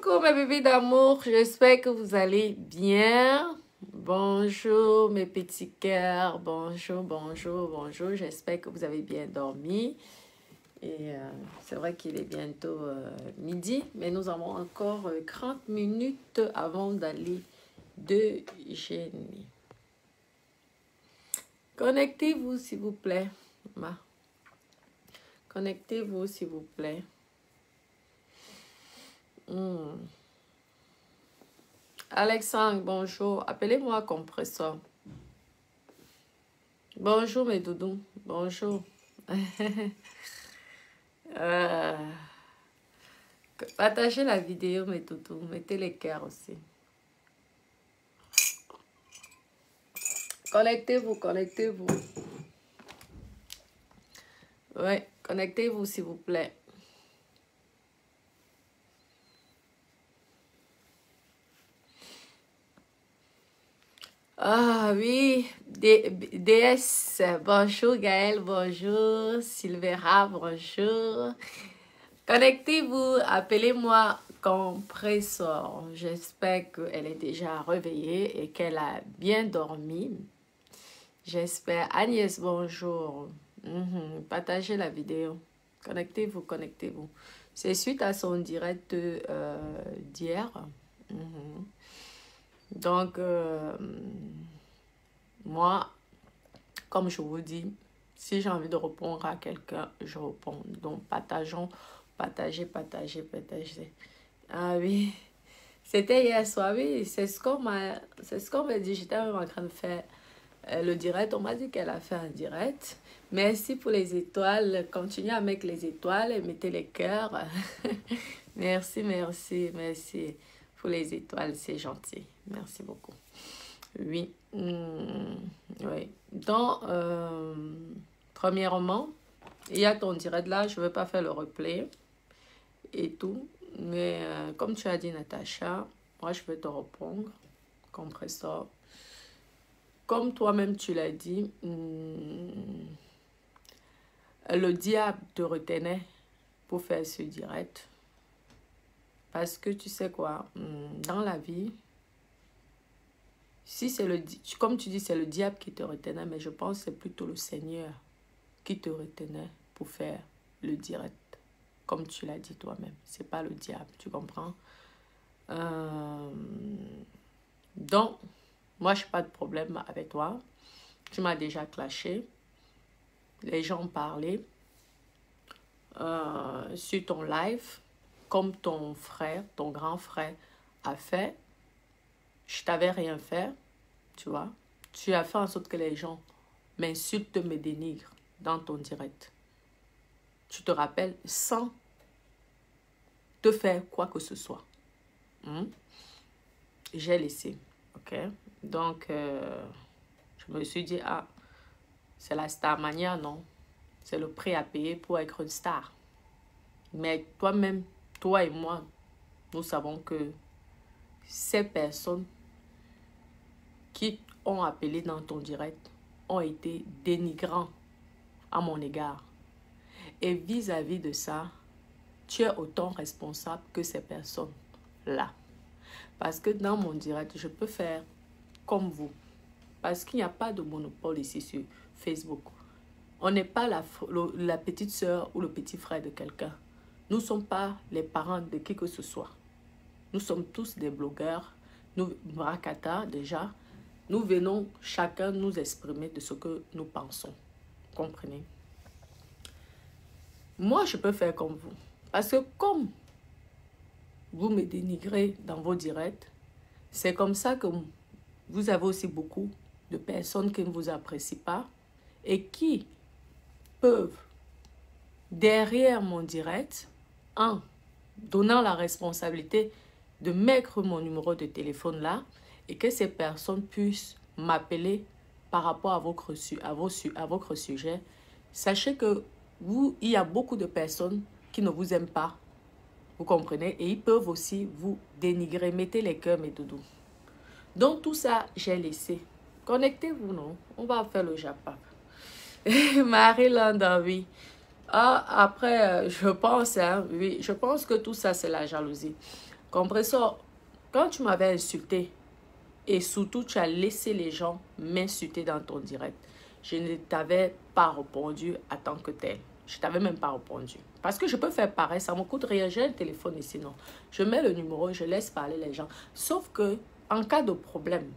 Coucou mes bébés d'amour, j'espère que vous allez bien. Bonjour mes petits cœurs, bonjour, bonjour, bonjour. J'espère que vous avez bien dormi. Et c'est vrai qu'il est bientôt midi, mais nous avons encore 30 minutes avant d'aller déjeuner. Connectez-vous s'il vous plaît. Connectez-vous s'il vous plaît. Alexandre, bonjour. Appelez-moi compresseur. Bonjour mes doudous. Bonjour. Partagez la vidéo mes doudous. Mettez les cœurs aussi. Connectez-vous, connectez-vous. Oui, connectez-vous s'il vous plaît. Ah oui, DS, bonjour Gaël, bonjour Silvera, bonjour. Connectez-vous, appelez-moi compresseur. J'espère qu'elle est déjà réveillée et qu'elle a bien dormi. J'espère. Agnès, bonjour. Partagez la vidéo. Connectez-vous, connectez-vous. C'est suite à son direct d'hier. Donc, moi, comme je vous dis, si j'ai envie de répondre à quelqu'un, je réponds. Donc, partageons, partagez, partagez, partagez. Ah oui, c'était hier soir, oui, c'est ce qu'on m'a dit. J'étais même en train de faire le direct. On m'a dit qu'elle a fait un direct. Merci pour les étoiles. Continuez à mettre les étoiles et mettez les cœurs. Merci, merci, merci pour les étoiles, c'est gentil. Merci beaucoup. Oui. Oui. Donc, premièrement, il y a ton direct là. Je ne veux pas faire le replay et tout. Mais comme tu as dit, Natacha, moi, je vais te répondre. Compresseur. Comme toi-même, tu l'as dit, le diable te retenait pour faire ce direct. Parce que tu sais quoi, dans la vie, si c'est comme tu dis, c'est le diable qui te retenait, mais je pense que c'est plutôt le Seigneur qui te retenait pour faire le direct. Comme tu l'as dit toi-même, c'est pas le diable, tu comprends? Donc, moi, je n'ai pas de problème avec toi. Tu m'as déjà clashé. Les gens parlaient sur ton live, comme ton frère, ton grand frère a fait. Je t'avais rien fait, tu vois. Tu as fait en sorte que les gens m'insultent, me dénigrent dans ton direct. Tu te rappelles sans te faire quoi que ce soit. J'ai laissé, ok. Donc, je me suis dit, ah, c'est la star mania, non? C'est le prix à payer pour être une star. Mais toi-même, toi et moi, nous savons que ces personnes qui ont appelé dans ton direct ont été dénigrants à mon égard. Et vis-à-vis de ça, tu es autant responsable que ces personnes-là. Parce que dans mon direct, je peux faire comme vous. Parce qu'il n'y a pas de monopole ici sur Facebook. On n'est pas la petite sœur ou le petit frère de quelqu'un. Nous ne sommes pas les parents de qui que ce soit. Nous sommes tous des blogueurs. Nous, Rakata, déjà, nous venons chacun nous exprimer de ce que nous pensons. Comprenez? Moi, je peux faire comme vous. Parce que comme vous me dénigrez dans vos directs, c'est comme ça que vous avez aussi beaucoup de personnes qui ne vous apprécient pas et qui peuvent, derrière mon direct, en donnant la responsabilité de mettre mon numéro de téléphone là et que ces personnes puissent m'appeler par rapport à votre sujet. Sachez que il y a beaucoup de personnes qui ne vous aiment pas. Vous comprenez? Et ils peuvent aussi vous dénigrer. Mettez les cœurs, mes doudous. Donc, tout ça, j'ai laissé. Connectez-vous, non? On va faire le Japon. Marie-Landa, oui. Ah, après, je pense, hein, oui, je pense que tout ça, c'est la jalousie. Compresseur, quand tu m'avais insulté, et surtout tu as laissé les gens m'insulter dans ton direct, je ne t'avais pas répondu à tant que tel. Je t'avais même pas répondu. Parce que je peux faire pareil, ça me coûte rien. J'ai un téléphone ici, non. Je mets le numéro, je laisse parler les gens. Sauf que, en cas de problème,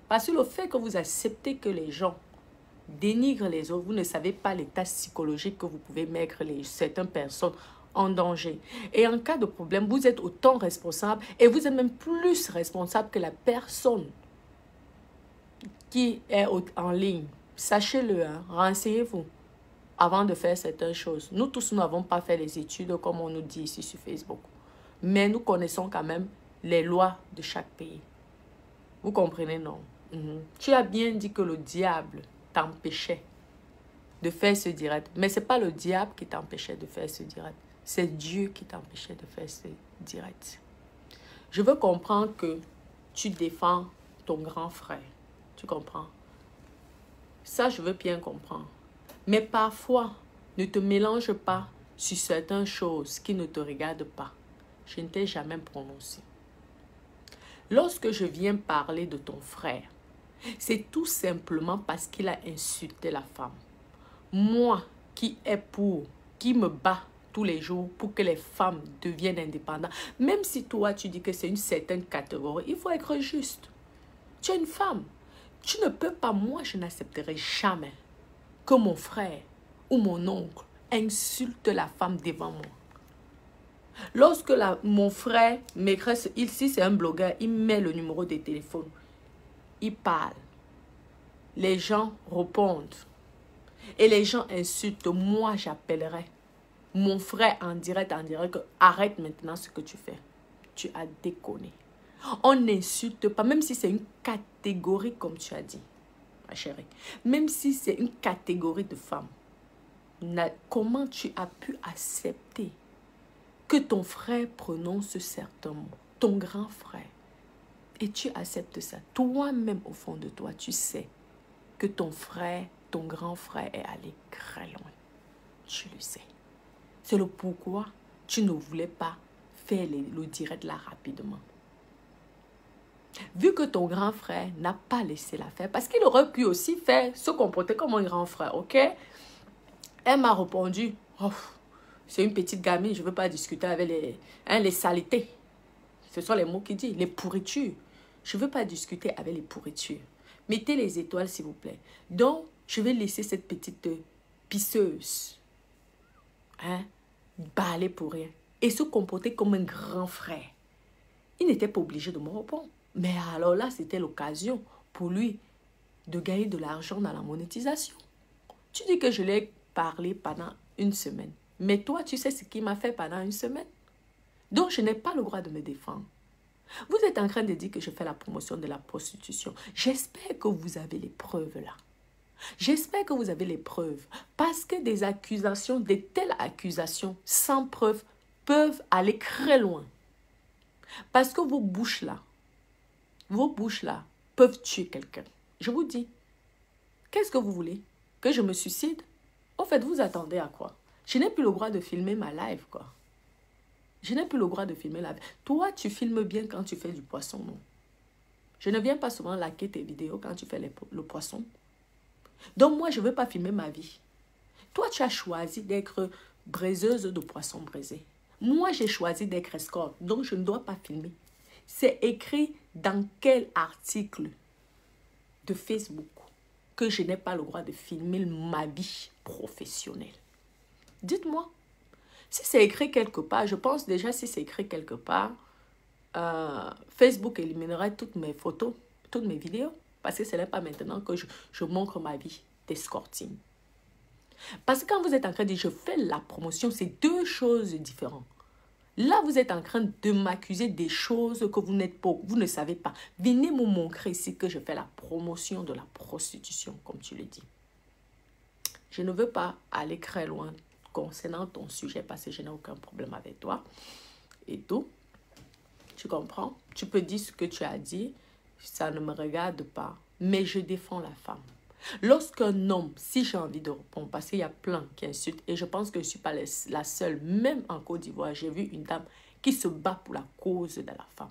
parce que le fait que vous acceptez que les gens dénigrent les autres, vous ne savez pas l'état psychologique que vous pouvez mettre certaines personnes en danger. Et en cas de problème, vous êtes autant responsable et vous êtes même plus responsable que la personne qui est en ligne. Sachez-le, hein, renseignez-vous avant de faire certaines choses. Nous tous, nous n'avons pas fait les études comme on nous dit ici sur Facebook. Mais nous connaissons quand même les lois de chaque pays. Vous comprenez, non? Tu as bien dit que le diable t'empêchait de faire ce direct. Mais ce n'est pas le diable qui t'empêchait de faire ce direct. C'est Dieu qui t'empêchait de faire ce direct. Je veux comprendre que tu défends ton grand frère. Tu comprends? Ça, je veux bien comprendre. Mais parfois, ne te mélange pas sur certaines choses qui ne te regardent pas. Je ne t'ai jamais prononcé. Lorsque je viens parler de ton frère, c'est tout simplement parce qu'il a insulté la femme. Moi, qui me bats tous les jours pour que les femmes deviennent indépendantes, même si toi, tu dis que c'est une certaine catégorie, il faut être juste. Tu es une femme. Tu ne peux pas, moi, je n'accepterai jamais que mon frère ou mon oncle insulte la femme devant moi. Lorsque mon frère m'écrit, ici c'est un blogueur, il met le numéro de téléphone, il parle, les gens répondent et les gens insultent, moi j'appellerai mon frère en direct, arrête maintenant ce que tu fais, tu as déconné. On n'insulte pas, même si c'est une catégorie comme tu as dit, ma chérie, même si c'est une catégorie de femmes. Comment tu as pu accepter que ton frère prononce certains mots, ton grand frère, et tu acceptes ça? Toi-même, au fond de toi, tu sais que ton frère, ton grand frère est allé très loin. Tu le sais. C'est le pourquoi tu ne voulais pas faire le direct là rapidement. Vu que ton grand frère n'a pas laissé la faire, parce qu'il aurait pu aussi se comporter comme un grand frère, ok? Elle m'a répondu, oh, c'est une petite gamine, je ne veux pas discuter avec les saletés. Ce sont les mots qu'il dit, les pourritures. Je ne veux pas discuter avec les pourritures. Mettez les étoiles, s'il vous plaît. Donc, je vais laisser cette petite pisseuse parler pour rien et se comporter comme un grand frère. Il n'était pas obligé de me répondre. Mais alors là, c'était l'occasion pour lui de gagner de l'argent dans la monétisation. Tu dis que je l'ai parlé pendant une semaine. Mais toi, tu sais ce qu'il m'a fait pendant une semaine. Donc, je n'ai pas le droit de me défendre. Vous êtes en train de dire que je fais la promotion de la prostitution. J'espère que vous avez les preuves là. J'espère que vous avez les preuves. Parce que des accusations, de telles accusations sans preuve peuvent aller très loin. Parce que vos bouches là peuvent tuer quelqu'un. Je vous dis, qu'est-ce que vous voulez? Que je me suicide? En fait, vous attendez à quoi? Je n'ai plus le droit de filmer ma live, quoi. Je n'ai plus le droit de filmer la live. Toi, tu filmes bien quand tu fais du poisson, non? Je ne viens pas souvent liker tes vidéos quand tu fais le poisson. Donc, moi, je ne veux pas filmer ma vie. Toi, tu as choisi d'être braiseuse de poissons braisés. Moi, j'ai choisi d'être escorte, donc je ne dois pas filmer. C'est écrit dans quel article de Facebook que je n'ai pas le droit de filmer ma vie professionnelle? Dites-moi. Si c'est écrit quelque part, je pense déjà si c'est écrit quelque part, Facebook éliminerait toutes mes photos, toutes mes vidéos. Parce que ce n'est pas maintenant que je montre ma vie d'escorting. Parce que quand vous êtes en train de dire je fais la promotion, c'est deux choses différentes. Là, vous êtes en train de m'accuser des choses que vous ne savez pas. Venez me montrer ici que je fais la promotion de la prostitution, comme tu le dis. Je ne veux pas aller très loin concernant ton sujet parce que je n'ai aucun problème avec toi. Et tout, tu comprends? Tu peux dire ce que tu as dit, ça ne me regarde pas. Mais je défends la femme. Lorsqu'un homme, si j'ai envie de répondre, parce qu'il y a plein qui insultent, et je pense que je ne suis pas la seule, même en Côte d'Ivoire, j'ai vu une dame qui se bat pour la cause de la femme.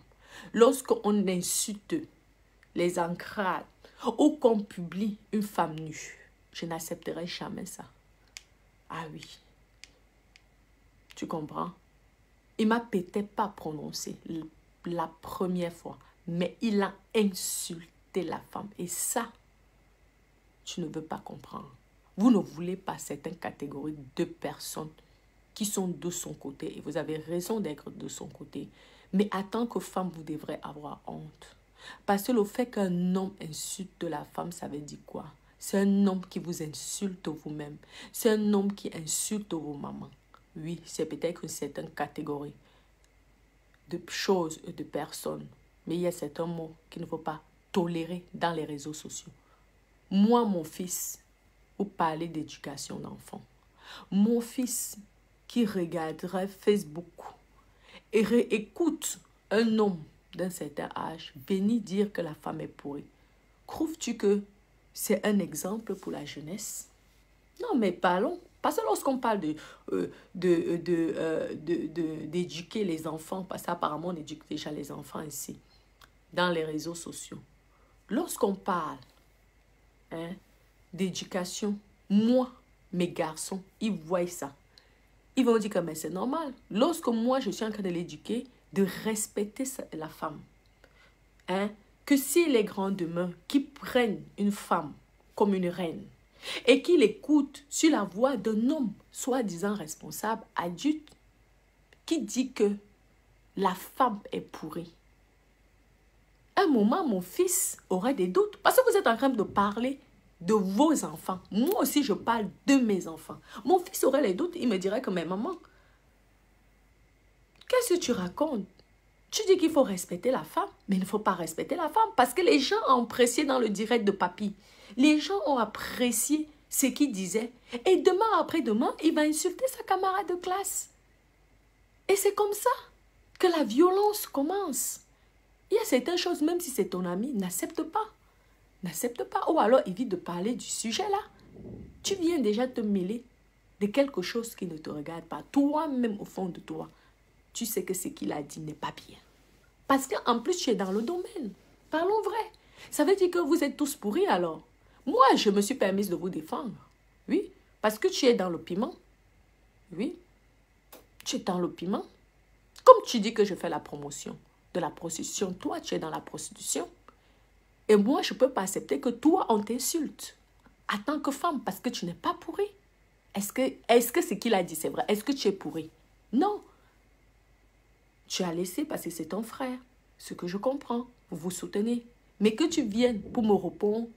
Lorsqu'on insulte les encrades, ou qu'on publie une femme nue, je n'accepterai jamais ça. Ah oui. Tu comprends? Il m'a peut-être pas prononcé la première fois, mais il a insulté la femme. Et ça, tu ne veux pas comprendre. Vous ne voulez pas certaines catégories de personnes qui sont de son côté. Et vous avez raison d'être de son côté. Mais en tant que femme, vous devrez avoir honte. Parce que le fait qu'un homme insulte la femme, ça veut dire quoi? C'est un homme qui vous insulte vous-même. C'est un homme qui insulte vos mamans. Oui, c'est peut-être une certaine catégorie de choses et de personnes. Mais il y a certains mots qu'il ne faut pas tolérer dans les réseaux sociaux. Moi, mon fils, vous parlez d'éducation d'enfant. Mon fils qui regarderait Facebook et écoute un homme d'un certain âge venir dire que la femme est pourrie. Trouves-tu que c'est un exemple pour la jeunesse? Non, mais parlons. Parce que lorsqu'on parle d'éduquer les enfants, parce qu'apparemment on éduque déjà les enfants ici, dans les réseaux sociaux. Lorsqu'on parle d'éducation, moi, mes garçons, ils voient ça. Ils vont dire que mais c'est normal. Lorsque moi, je suis en train de l'éduquer, de respecter la femme. Que s'il est grand demain, qu'ils prennent une femme comme une reine et qu'il écoute sur la voix d'un homme, soi-disant responsable, adulte, qui dit que la femme est pourrie. À un moment, mon fils aurait des doutes parce que vous êtes en train de parler de vos enfants. Moi aussi, je parle de mes enfants. Mon fils aurait les doutes, il me dirait que mais maman, qu'est-ce que tu racontes? Tu dis qu'il faut respecter la femme, mais il ne faut pas respecter la femme parce que les gens ont apprécié dans le direct de papy. Les gens ont apprécié ce qu'il disait. Et demain après-demain, il va insulter sa camarade de classe. Et c'est comme ça que la violence commence. Il y a certaines choses, même si c'est ton ami, n'accepte pas. N'accepte pas. Ou alors évite de parler du sujet là. Tu viens déjà te mêler de quelque chose qui ne te regarde pas. Toi-même au fond de toi, tu sais que ce qu'il a dit n'est pas bien. Parce qu'en plus, tu es dans le domaine. Parlons vrai. Ça veut dire que vous êtes tous pourris alors. Moi, je me suis permise de vous défendre. Oui, parce que tu es dans le piment. Oui, tu es dans le piment. Comme tu dis que je fais la promotion de la prostitution, toi, tu es dans la prostitution. Et moi, je ne peux pas accepter que toi, on t'insulte. En tant que femme, parce que tu n'es pas pourri. Est-ce que ce qu'il a dit, c'est vrai? Est-ce que tu es pourri? Non. Tu as laissé parce que c'est ton frère. Ce que je comprends, vous vous soutenez. Mais que tu viennes pour me répondre,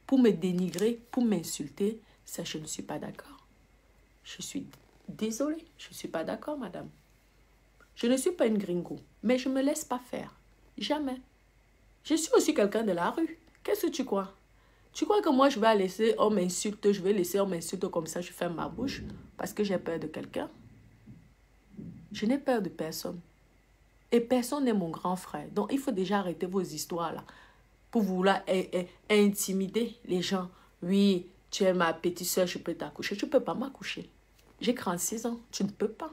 pour me dénigrer, pour m'insulter, ça, je ne suis pas d'accord. Je suis désolée, je ne suis pas d'accord, madame. Je ne suis pas une gringo, mais je ne me laisse pas faire. Jamais. Je suis aussi quelqu'un de la rue. Qu'est-ce que tu crois? Tu crois que moi, je vais laisser on m'insulte, je vais laisser on m'insulte comme ça, je ferme ma bouche parce que j'ai peur de quelqu'un? Je n'ai peur de personne. Et personne n'est mon grand frère. Donc, il faut déjà arrêter vos histoires là pour vouloir intimider les gens. Oui, tu es ma petite soeur, je peux t'accoucher. Tu ne peux pas m'accoucher. J'ai 36 ans. Tu ne peux pas.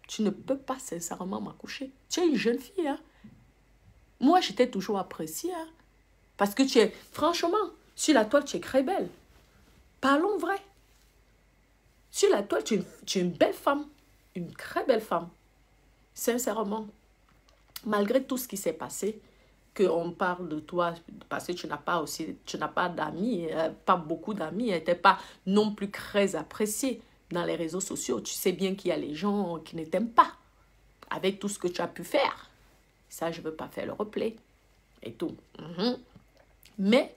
Tu ne peux pas sincèrement m'accoucher. Tu es une jeune fille. Hein? Moi, je t'ai toujours appréciée. Hein? Parce que tu es, franchement, sur la toile, tu es très belle. Parlons vrai. Sur la toile, tu es une belle femme. Une très belle femme. Sincèrement. Malgré tout ce qui s'est passé, qu'on parle de toi, parce que tu n'as pas d'amis, pas beaucoup d'amis, tu n'étais pas non plus très apprécié dans les réseaux sociaux. Tu sais bien qu'il y a les gens qui ne t'aiment pas, avec tout ce que tu as pu faire. Ça, je ne veux pas faire le replay et tout. Mais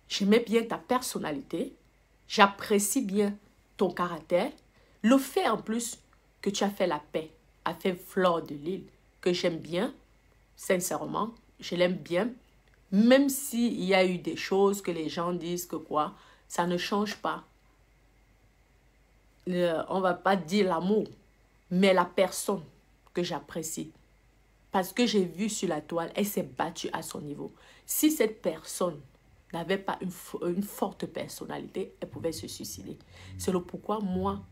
j'aimais bien ta personnalité, j'apprécie bien ton caractère. Le fait en plus que tu as fait la paix, a fait Fleur de Lys, que j'aime bien, sincèrement, je l'aime bien, même s'il y a eu des choses que les gens disent que quoi, ça ne change pas. On ne va pas dire l'amour, mais la personne que j'apprécie. Parce que j'ai vu sur la toile, elle s'est battue à son niveau. Si cette personne, n'avait pas une forte personnalité, elle pouvait se suicider. C'est le pourquoi moi,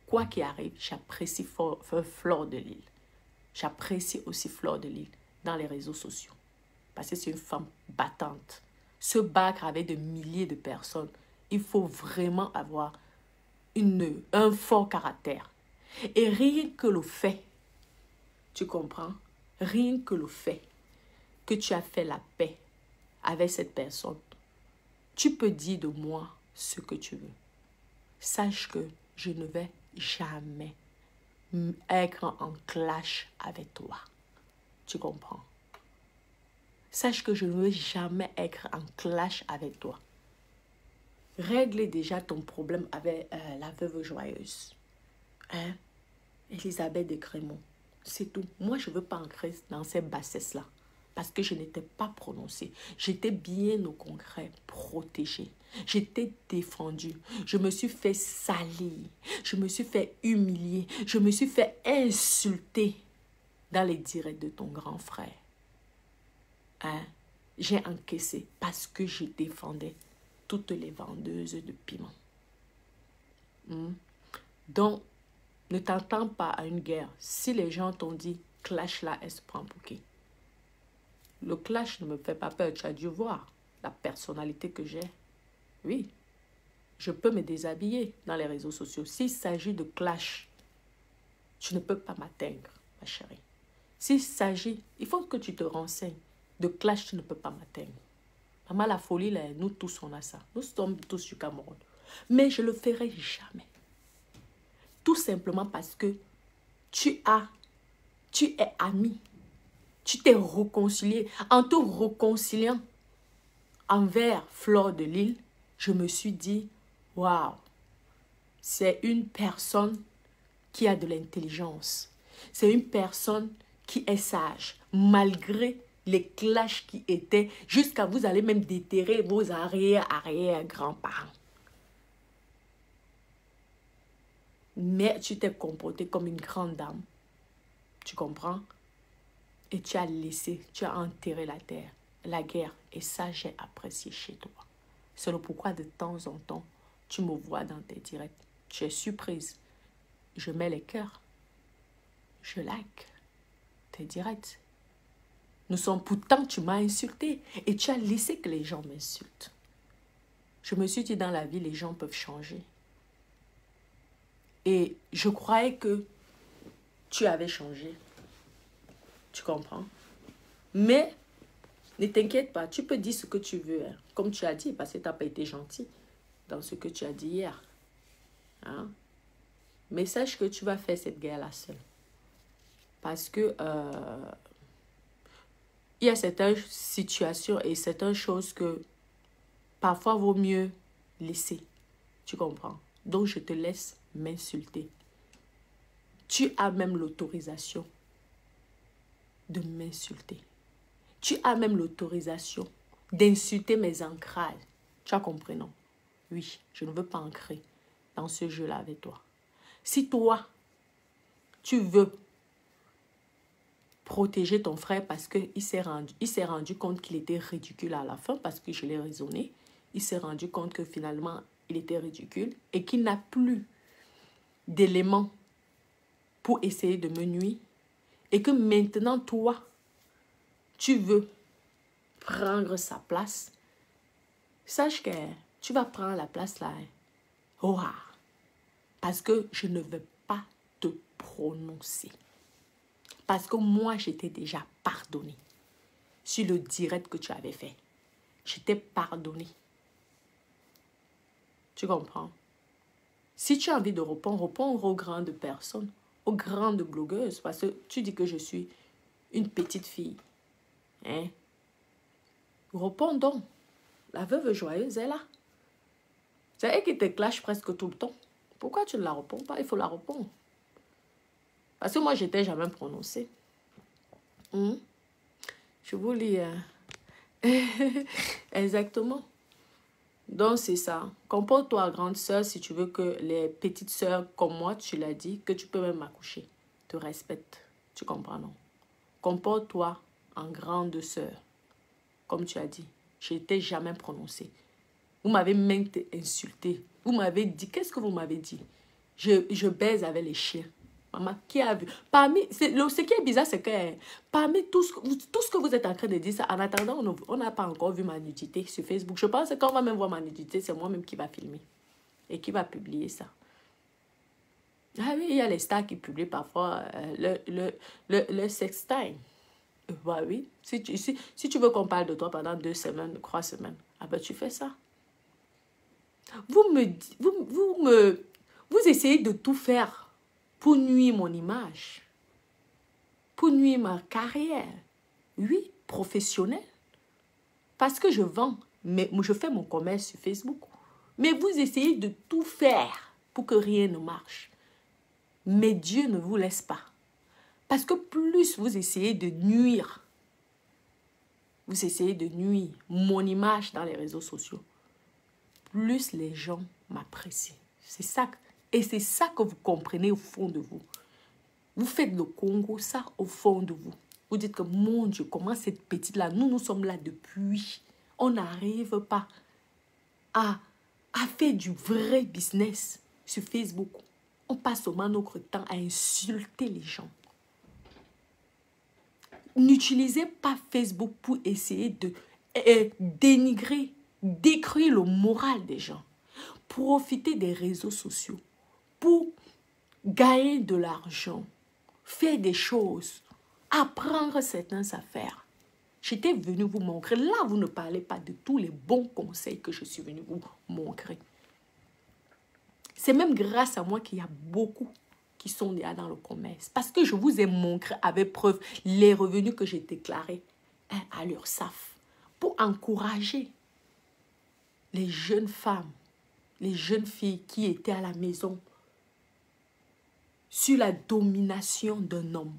quoi qu'il arrive, j'apprécie Fleur de Lys. J'apprécie aussi Fleur de Lys dans les réseaux sociaux. Parce que c'est une femme battante. Se battre avec de milliers de personnes, il faut vraiment avoir un fort caractère. Et rien que le fait, tu comprends? Rien que le fait que tu as fait la paix avec cette personne, tu peux dire de moi ce que tu veux. Sache que je ne vais jamais être en clash avec toi. Tu comprends? Sache que je ne veux jamais être en clash avec toi. Règle déjà ton problème avec la veuve joyeuse. Hein? Elisabeth de Grémont. C'est tout. Moi, je ne veux pas entrer dans ces bassesses-là. Parce que je n'étais pas prononcée. J'étais bien au concret, protégée. J'étais défendue. Je me suis fait salir. Je me suis fait humilier. Je me suis fait insulter dans les directs de ton grand frère. Hein? J'ai encaissé parce que je défendais toutes les vendeuses de piment. Donc, ne t'entends pas à une guerre. Si les gens t'ont dit clash là, elle se prend pour qui? Le clash ne me fait pas peur. Tu as dû voir la personnalité que j'ai. Oui, je peux me déshabiller dans les réseaux sociaux. S'il s'agit de clash, tu ne peux pas m'atteindre, ma chérie. S'il s'agit, il faut que tu te renseignes. De clash, tu ne peux pas m'atteindre. Maman, la folie, là, nous tous, on a ça. Nous sommes tous du Cameroun. Mais je ne le ferai jamais. Tout simplement parce que tu es ami. Tu t'es réconcilié. En te réconciliant envers Fleur de Lys, je me suis dit, waouh, c'est une personne qui a de l'intelligence. C'est une personne qui est sage, malgré les clashs qui étaient, jusqu'à vous allez même déterrer vos arrière-grands-parents. Mais tu t'es comporté comme une grande dame. Tu comprends? Et tu as laissé, tu as enterré la guerre. Et ça, j'ai apprécié chez toi. C'est le pourquoi de temps en temps, tu me vois dans tes directs. Tu es surprise. Je mets les cœurs. Je like tes directs. Nous sommes pourtant, tu m'as insulté. Et tu as laissé que les gens m'insultent. Je me suis dit, dans la vie, les gens peuvent changer. Et je croyais que tu avais changé. Tu comprends? Mais ne t'inquiète pas, tu peux dire ce que tu veux. Hein, comme tu as dit, parce que tu n'as pas été gentil dans ce que tu as dit hier. Hein? Mais sache que tu vas faire cette guerre-là seule. Parce que il y a certaines situations et certaines choses que parfois vaut mieux laisser. Tu comprends? Donc je te laisse m'insulter. Tu as même l'autorisation de m'insulter. Tu as même l'autorisation d'insulter mes ancrages. Tu as compris, non? Oui, je ne veux pas ancrer dans ce jeu-là avec toi. Si toi, tu veux protéger ton frère parce qu'il s'est rendu compte qu'il était ridicule à la fin, parce que je l'ai raisonné, il s'est rendu compte que finalement, il était ridicule et qu'il n'a plus d'éléments pour essayer de me nuire et que maintenant, toi, tu veux prendre sa place, sache que tu vas prendre la place là. Oh, parce que je ne veux pas te prononcer. Parce que moi, j'étais déjà pardonné sur le direct que tu avais fait. J'étais pardonné. Tu comprends? Si tu as envie de répondre aux grandes personnes, aux grandes blogueuses, parce que tu dis que je suis une petite fille. Hein? Réponds donc. La veuve joyeuse est là. C'est elle qui te clash presque tout le temps. Pourquoi tu ne la réponds pas? Il faut la répondre. Parce que moi, je n'étais jamais prononcée. Je vous lis. Exactement. Donc, c'est ça. Comporte-toi, grande sœur, si tu veux que les petites sœurs, comme moi, tu l'as dit, que tu peux même accoucher, te respectent. Tu comprends, non? Comporte-toi en grande sœur, comme tu as dit. Je n'étais jamais prononcée. Vous m'avez même insulté. Vous m'avez dit, qu'est-ce que vous m'avez dit? Je baise avec les chiens. Maman, qui a vu? Ce qui est bizarre, c'est que parmi tout ce que vous êtes en train de dire, ça, en attendant, on n'a pas encore vu ma nudité sur Facebook. Je pense que quand on va même voir ma nudité, c'est moi-même qui va filmer et qui va publier ça. Ah oui, il y a les stars qui publient parfois le sextime. Bah oui, si tu veux qu'on parle de toi pendant 2 semaines, 3 semaines, ah ben tu fais ça. Vous essayez de tout faire pour nuire mon image, pour nuire ma carrière, oui, professionnelle. Parce que je vends, mais je fais mon commerce sur Facebook. Mais vous essayez de tout faire pour que rien ne marche. Mais Dieu ne vous laisse pas. Parce que plus vous essayez de nuire, mon image dans les réseaux sociaux, plus les gens m'apprécient. C'est ça. Et c'est ça que vous comprenez au fond de vous. Vous faites le Congo, ça au fond de vous. Vous dites que, mon Dieu, comment cette petite-là, nous sommes là depuis. On n'arrive pas à faire du vrai business sur Facebook. On passe seulement notre temps à insulter les gens. N'utilisez pas Facebook pour essayer de dénigrer, détruire le moral des gens. Profitez des réseaux sociaux pour gagner de l'argent, faire des choses, apprendre certaines affaires. J'étais venue vous montrer. Là, vous ne parlez pas de tous les bons conseils que je suis venue vous montrer. C'est même grâce à moi qu'il y a beaucoup qui sont déjà dans le commerce. Parce que je vous ai montré avec preuve les revenus que j'ai déclarés à l'URSSAF pour encourager les jeunes femmes, les jeunes filles qui étaient à la maison sur la domination d'un homme.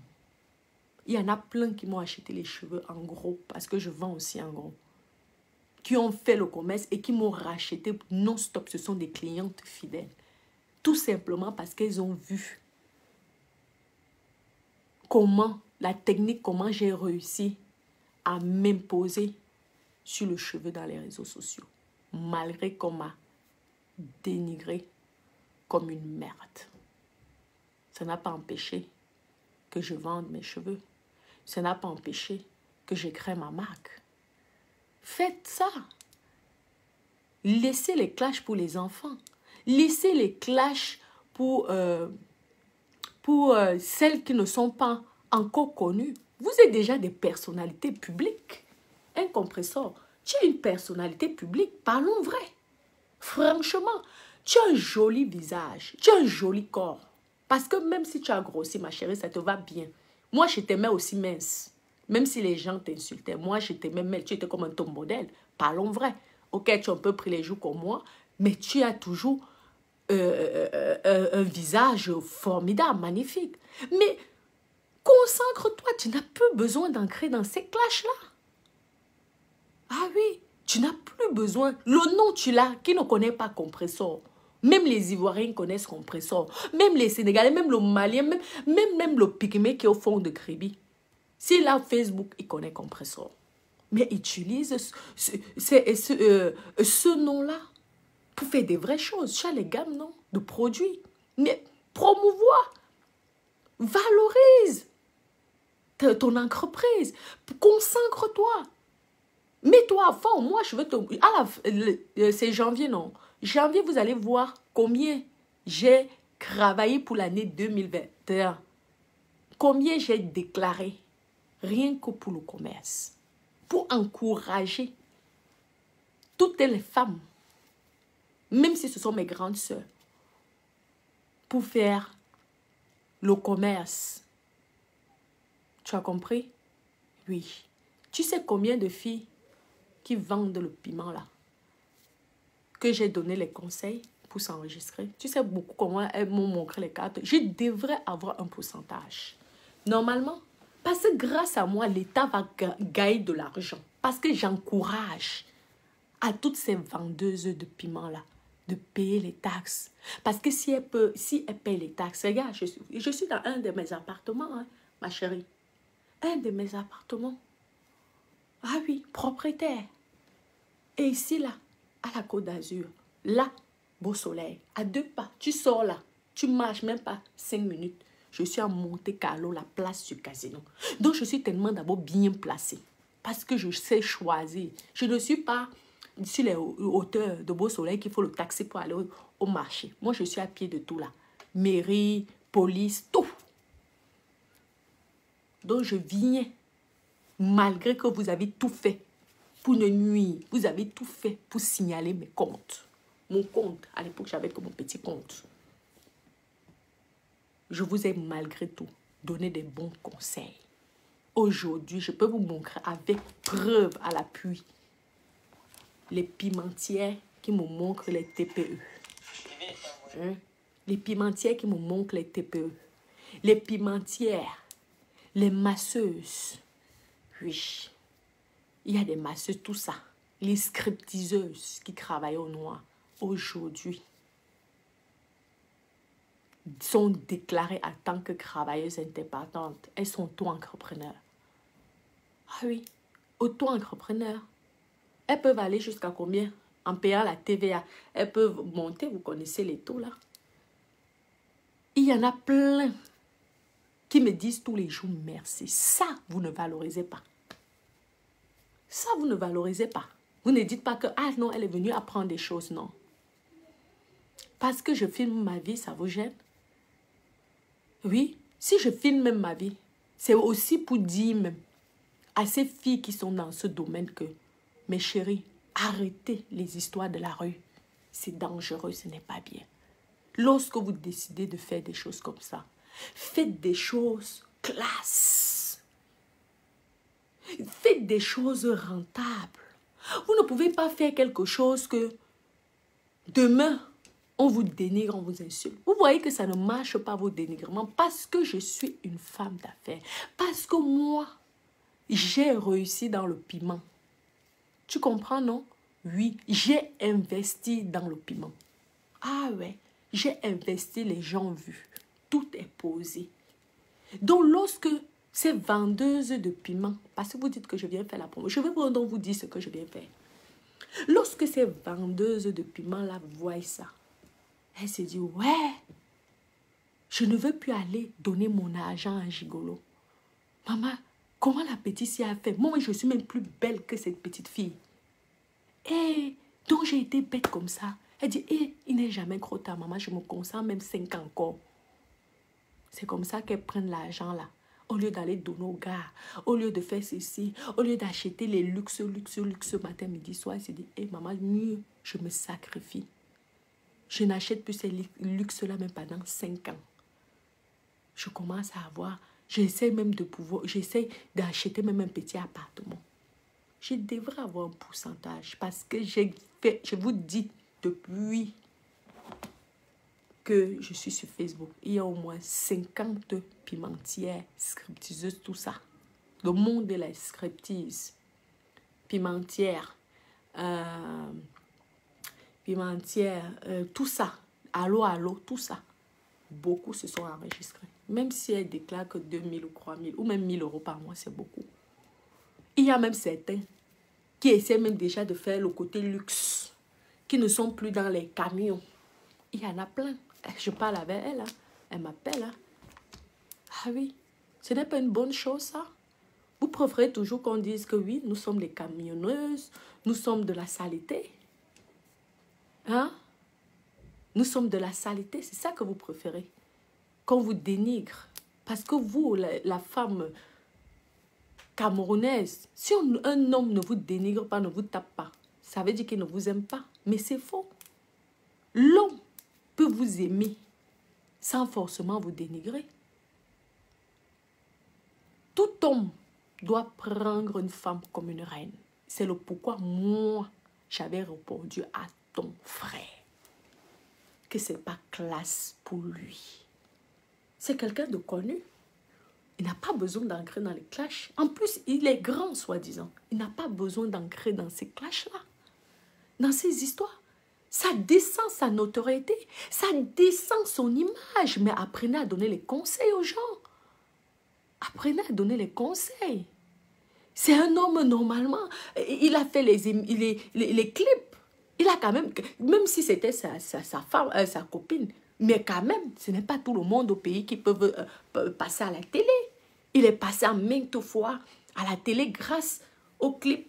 Il y en a plein qui m'ont acheté les cheveux en gros parce que je vends aussi en gros. Qui ont fait le commerce et qui m'ont racheté non-stop. Ce sont des clientes fidèles. Tout simplement parce qu'elles ont vu comment, la technique, comment j'ai réussi à m'imposer sur le cheveu dans les réseaux sociaux. Malgré qu'on m'a dénigré comme une merde. Ça n'a pas empêché que je vende mes cheveux. Ça n'a pas empêché que je crée ma marque. Faites ça. Laissez les clashs pour les enfants. Laissez les clashs pour celles qui ne sont pas encore connues. Vous êtes déjà des personnalités publiques. Un compresseur, tu es une personnalité publique. Parlons vrai. Franchement, tu as un joli visage. Tu as un joli corps. Parce que même si tu as grossi, ma chérie, ça te va bien. Moi, je t'aimais aussi mince. Même si les gens t'insultaient, moi, je t'aimais mince. Tu étais comme un top modèle. Parlons vrai. Ok, tu as un peu pris les joues comme moi, mais tu as toujours un visage formidable, magnifique. Mais concentre-toi, tu n'as plus besoin d'ancrer dans ces clashs-là. Ah oui, tu n'as plus besoin. Le nom, tu l'as, qui ne connaît pas Compressor. Même les Ivoiriens connaissent Compressor. Même les Sénégalais, même le Malien, même le Pygmée qui est au fond de Kribi. S'il a Facebook, il connaît Compressor. Mais utilise ce nom-là pour faire des vraies choses. Tu as les gammes, non, de produits. Mais promouvoir, valorise ton entreprise. Consacre-toi. Mets-toi à fond. Moi, je veux te... c'est janvier, non? Janvier, vous allez voir combien j'ai travaillé pour l'année 2021. Combien j'ai déclaré. Rien que pour le commerce. Pour encourager toutes les femmes, même si ce sont mes grandes sœurs, pour faire le commerce. Tu as compris? Oui. Tu sais combien de filles qui vendent le piment là, que j'ai donné les conseils pour s'enregistrer? Tu sais beaucoup comment elles m'ont montré les cartes. Je devrais avoir un pourcentage. Normalement, parce que grâce à moi, l'État va gagner de l'argent. Parce que j'encourage à toutes ces vendeuses de piment là de payer les taxes. Parce que si elles payent les taxes, regarde, je suis dans un de mes appartements, hein, ma chérie. Un de mes appartements. Ah oui, propriétaire. Et ici, là, à la Côte d'Azur, là, beau soleil, à 2 pas, tu sors là, tu marches même pas 5 minutes. Je suis à Monte-Carlo, la place du casino. Donc, je suis tellement d'abord bien placée. Parce que je sais choisir. Je ne suis pas sur les hauteurs de beau soleil qu'il faut le taxi pour aller au marché. Moi, je suis à pied de tout là. Mairie, police, tout. Donc, je viens, malgré que vous avez tout fait pour ne nuire. Vous avez tout fait pour signaler mes comptes. Mon compte, à l'époque, j'avais que mon petit compte. Je vous ai malgré tout donné des bons conseils. Aujourd'hui, je peux vous montrer avec preuve à l'appui les pimentières qui me montrent les TPE. Hein? Les pimentières qui me montrent les TPE. Les pimentières, les masseuses. Oui, il y a des masseuses, tout ça. Les scriptiseuses qui travaillent au noir. Aujourd'hui, sont déclarées en tant que travailleuses indépendantes. Elles sont auto-entrepreneurs. Ah oui, auto-entrepreneurs. Elles peuvent aller jusqu'à combien? En payant la TVA. Elles peuvent monter, vous connaissez les taux là. Il y en a plein qui me disent tous les jours merci. Ça, vous ne valorisez pas. Ça, vous ne valorisez pas. Vous ne dites pas que, ah non, elle est venue apprendre des choses, non. Parce que je filme ma vie, ça vous gêne? Oui, si je filme même ma vie, c'est aussi pour dire même à ces filles qui sont dans ce domaine que, mes chéris, arrêtez les histoires de la rue. C'est dangereux, ce n'est pas bien. Lorsque vous décidez de faire des choses comme ça, faites des choses classe. Faites des choses rentables. Vous ne pouvez pas faire quelque chose que demain, on vous dénigre, on vous insulte. Vous voyez que ça ne marche pas, vos dénigrements, parce que je suis une femme d'affaires. Parce que moi, j'ai réussi dans le piment. Tu comprends, non? Oui, j'ai investi dans le piment. Ah ouais, j'ai investi, les gens vus. Tout est posé. Donc, lorsque ces vendeuses de piment, parce que vous dites que je viens faire la promo, je vais donc vous dire ce que je viens faire. Lorsque ces vendeuses de piment là voient ça, elle se dit, ouais, je ne veux plus aller donner mon argent à Gigolo. Maman, comment la petite fille a fait? Moi, je suis même plus belle que cette petite fille. Et donc, j'ai été bête comme ça. Elle dit, il n'est jamais trop tard, maman, je me consens même 5 ans encore. C'est comme ça qu'elles prennent l'argent là. Au lieu d'aller donner aux gars, au lieu de faire ceci, au lieu d'acheter les luxe matin, midi, soir, elle se dit, maman, mieux, je me sacrifie. Je n'achète plus ces luxes-là même pendant 5 ans. Je commence à avoir, j'essaie même de pouvoir, j'essaie d'acheter même un petit appartement. Je devrais avoir un pourcentage parce que j'ai fait, je vous dis, depuis que je suis sur Facebook, il y a au moins 50 pimentières, scriptiseuses, tout ça. Le monde de la scriptise, pimentière, tout ça, allô, tout ça. Beaucoup se sont enregistrés. Même si elles déclarent que 2000 ou 3000 ou même 1000 € par mois, c'est beaucoup. Il y a même certains qui essaient même déjà de faire le côté luxe, qui ne sont plus dans les camions. Il y en a plein. Je parle avec elle, hein. Elle m'appelle. Hein. Ah oui, ce n'est pas une bonne chose, ça. Vous préférez toujours qu'on dise que oui, nous sommes des camionneuses, nous sommes de la saleté. Hein? Nous sommes de la saleté, c'est ça que vous préférez. Qu'on vous dénigre. Parce que vous, la femme camerounaise, si un homme ne vous dénigre pas, ne vous tape pas, ça veut dire qu'il ne vous aime pas. Mais c'est faux. L'homme peut vous aimer sans forcément vous dénigrer. Tout homme doit prendre une femme comme une reine. C'est le pourquoi moi, j'avais répondu à ton frère que ce n'est pas classe pour lui. C'est quelqu'un de connu. Il n'a pas besoin d'ancrer dans les clashs. En plus, il est grand, soi-disant. Il n'a pas besoin d'ancrer dans ces clashs-là. Dans ces histoires. Ça descend sa notoriété. Ça descend son image. Mais apprenez à donner les conseils aux gens. Apprenez à donner les conseils. C'est un homme normalement. Il a fait les clips. Il a quand même si c'était sa femme, sa copine, mais quand même, ce n'est pas tout le monde au pays qui peut passer à la télé. Il est passé en maintes fois à la télé grâce aux clips.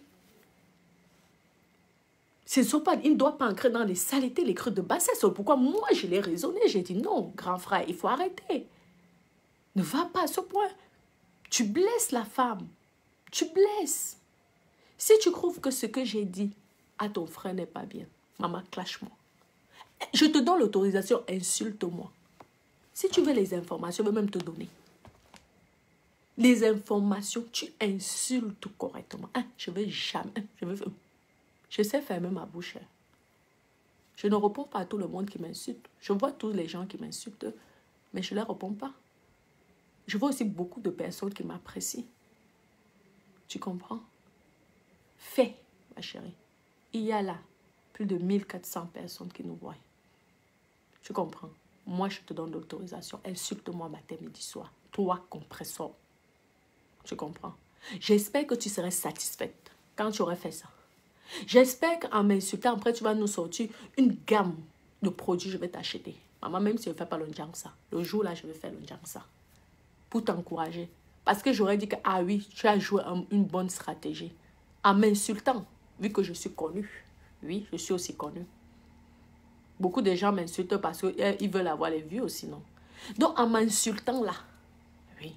Il ne doit pas entrer dans les saletés, les creux de bassesse. Pourquoi moi, je l'ai raisonné. J'ai dit non, grand frère, il faut arrêter. Ne va pas à ce point. Tu blesses la femme. Tu blesses. Si tu trouves que ce que j'ai dit à ton frère n'est pas bien, maman, clash-moi. Je te donne l'autorisation, insulte-moi. Si tu veux les informations, je vais même te donner. Les informations, tu insultes correctement. Je ne veux jamais... Je sais fermer ma bouche. Je ne réponds pas à tout le monde qui m'insulte. Je vois tous les gens qui m'insultent, mais je ne leur réponds pas. Je vois aussi beaucoup de personnes qui m'apprécient. Tu comprends? Fais, ma chérie. Il y a là plus de 1400 personnes qui nous voient. Tu comprends? Moi, je te donne l'autorisation. Insulte-moi matin, midi, soir. Toi, compresseur. Tu comprends? J'espère que tu serais satisfaite quand tu aurais fait ça. J'espère qu'en m'insultant, après, tu vas nous sortir une gamme de produits que je vais t'acheter. Maman, même si je ne fais pas le njangsa, le jour-là, je vais faire le njangsa. Pour t'encourager. Parce que j'aurais dit que, ah oui, tu as joué une bonne stratégie. En m'insultant, vu que je suis connue. Oui, je suis aussi connue. Beaucoup de gens m'insultent parce qu'ils veulent avoir les vues aussi, non? Donc, en m'insultant là, oui.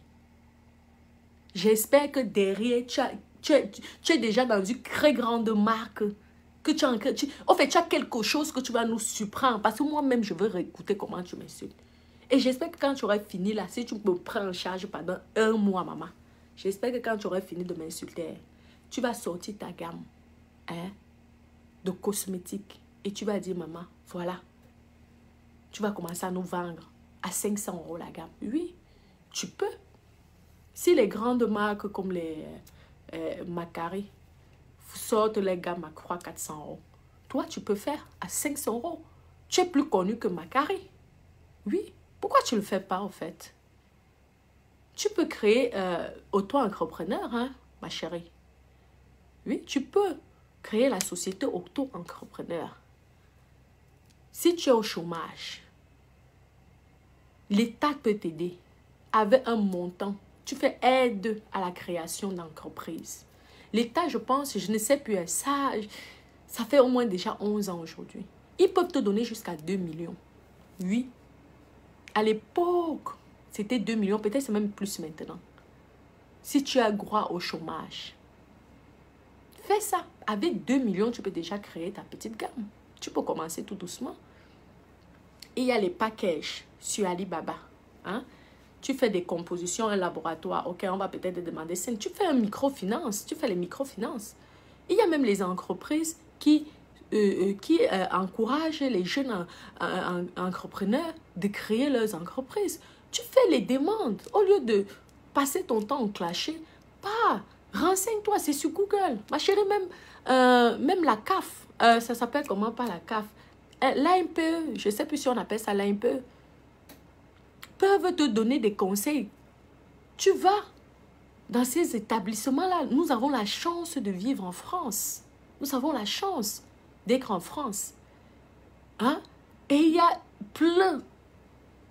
J'espère que derrière, tu es déjà dans une très grande marque. En fait, tu as quelque chose que tu vas nous surprendre. Parce que moi-même, je veux réécouter comment tu m'insultes. Et j'espère que quand tu aurais fini là, si tu me prends en charge pendant 1 mois, maman, j'espère que quand tu aurais fini de m'insulter, tu vas sortir ta gamme de cosmétiques. Et tu vas dire, maman, voilà. Tu vas commencer à nous vendre à 500 € la gamme. Oui, tu peux. Si les grandes marques comme les Macari sortent les gammes à 300-400 €, toi, tu peux faire à 500 €. Tu es plus connu que Macari. Oui. Pourquoi tu ne le fais pas, en fait? Tu peux créer auto-entrepreneur, hein, ma chérie. Oui, tu peux créer la société auto-entrepreneur. Si tu es au chômage, l'État peut t'aider avec un montant. Tu fais aide à la création d'entreprise. L'État, je pense, je ne sais plus, ça fait au moins déjà 11 ans aujourd'hui. Ils peuvent te donner jusqu'à 2 millions. Oui. À l'époque, c'était 2 millions, peut-être c'est même plus maintenant. Si tu as droit au chômage, fais ça. Avec 2 millions, tu peux déjà créer ta petite gamme. Tu peux commencer tout doucement. Et il y a les packages sur Alibaba. Hein? Tu fais des compositions, un laboratoire. Ok, on va peut-être te demander 5. Tu fais un microfinance. Tu fais les microfinances. Il y a même les entreprises qui encouragent les jeunes entrepreneurs de créer leurs entreprises. Tu fais les demandes. Au lieu de passer ton temps au clasher, renseigne-toi, c'est sur Google. Ma chérie, même la CAF, ça s'appelle comment, pas la CAF, l'AMPE, je ne sais plus si on appelle ça l'AMPE, peuvent te donner des conseils. Tu vas dans ces établissements-là. Nous avons la chance de vivre en France. Nous avons la chance d'être en France. Hein? Et il y a plein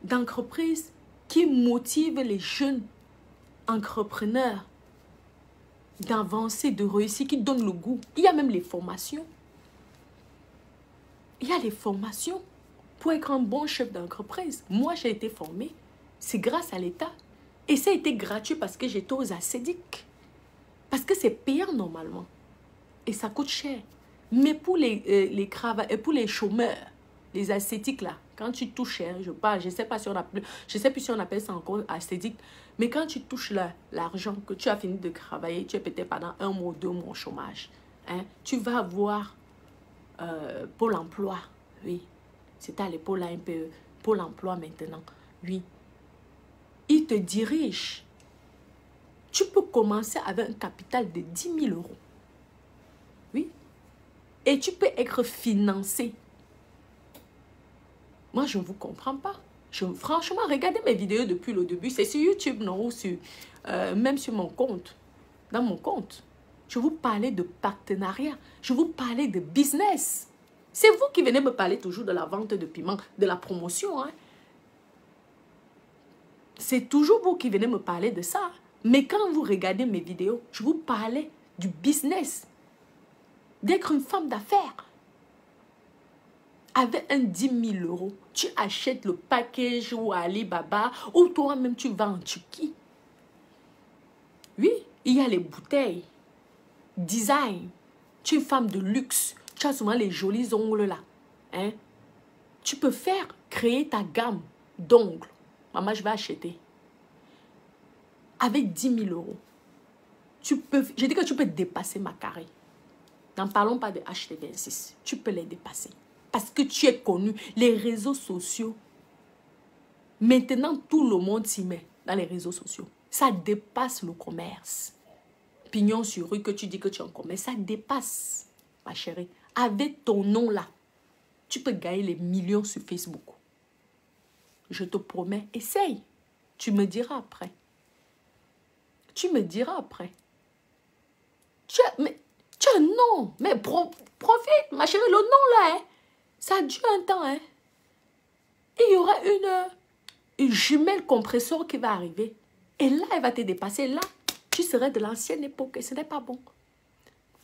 d'entreprises qui motivent les jeunes entrepreneurs d'avancer, de réussir, qui donnent le goût. Il y a même les formations. Il y a les formations pour être un bon chef d'entreprise. Moi, j'ai été formée. C'est grâce à l'État. Et ça a été gratuit parce que j'étais aux ascédiques. Parce que c'est payant normalement. Et ça coûte cher. Mais pour les cravates et pour les chômeurs, les ascétiques là, quand tu touches, je ne sais pas si on appelle, je sais plus si on appelle ça encore ascétique, mais quand tu touches l'argent que tu as fini de travailler, tu es peut-être pendant 1 mois ou 2 mois au chômage, hein, tu vas avoir Pôle emploi, oui. C'est à l'épaule AMPE, Pôle emploi maintenant, oui. Il te dirige. Tu peux commencer avec un capital de 10 000 €. Oui. Et tu peux être financé. Moi, je ne vous comprends pas. Franchement, regardez mes vidéos depuis le début. C'est sur YouTube, non? Ou sur, même sur mon compte. Dans mon compte. Je vous parlais de partenariat. Je vous parlais de business. C'est vous qui venez me parler toujours de la vente de piment, de la promotion. Hein. C'est toujours vous qui venez me parler de ça. Mais quand vous regardez mes vidéos, je vous parlais du business. D'être une femme d'affaires. Avec un 10 000 euros, tu achètes le package ou à Alibaba ou toi-même tu vas en Turquie. Oui, il y a les bouteilles. Design. Tu es une femme de luxe. Tu as souvent les jolis ongles là. Hein? Tu peux créer ta gamme d'ongles. Maman, je vais acheter. Avec 10 000 euros. Je dis que tu peux dépasser ma carré. N'en parlons pas de HT26. Tu peux les dépasser. Parce que tu es connu. Les réseaux sociaux. Maintenant, tout le monde s'y met dans les réseaux sociaux. Ça dépasse le commerce. Pignon sur rue que tu dis que tu es en commerce. Ça dépasse, ma chérie. Avec ton nom là, tu peux gagner les millions sur Facebook. Je te promets, essaye. Tu me diras après. Tu me diras après. Tu as un nom. Mais profite, ma chérie. Le nom là, hein, ça dure un temps. Hein. Et il y aura une jumelle compresseur qui va arriver. Et là, elle va te dépasser. Là, tu serais de l'ancienne époque. Et ce n'est pas bon.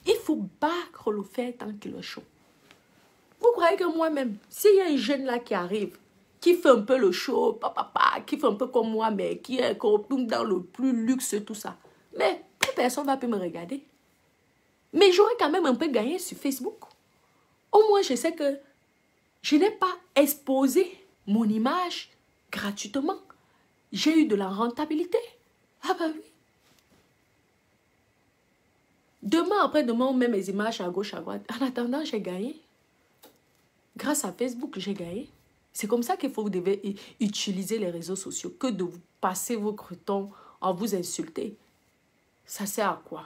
Il faut battre le fer tant qu'il est chaud. Vous croyez que moi-même, s'il y a un jeune là qui arrive, qui fait un peu le show, qui fait un peu comme moi, mais qui est dans le plus luxe, tout ça. Mais plus personne ne va plus me regarder. Mais j'aurais quand même un peu gagné sur Facebook. Au moins, je sais que je n'ai pas exposé mon image gratuitement. J'ai eu de la rentabilité. Ah bah oui. Demain, après-demain, on met mes images à gauche, à droite. En attendant, j'ai gagné. Grâce à Facebook, j'ai gagné. C'est comme ça qu'il faut vous devez utiliser les réseaux sociaux. Que de vous passer vos temps en vous insulter. Ça sert à quoi?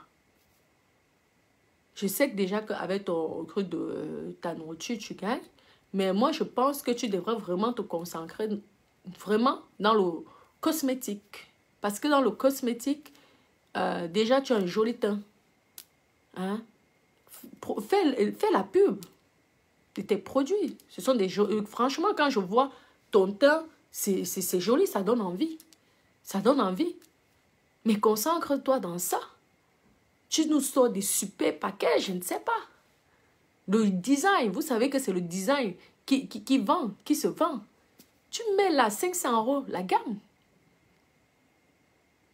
Je sais que déjà qu'avec ton truc de ta nourriture, tu gagnes. Mais moi, je pense que tu devrais vraiment te concentrer vraiment dans le cosmétique. Parce que dans le cosmétique, déjà, tu as un joli teint. Hein? Fais la pub de tes produits. Ce sont des franchement, quand je vois ton teint, c'est joli, ça donne envie. Ça donne envie. Mais concentre-toi dans ça. Tu nous sors des super paquets, je ne sais pas. Le design, vous savez que c'est le design qui se vend. Tu mets là 500 € la gamme.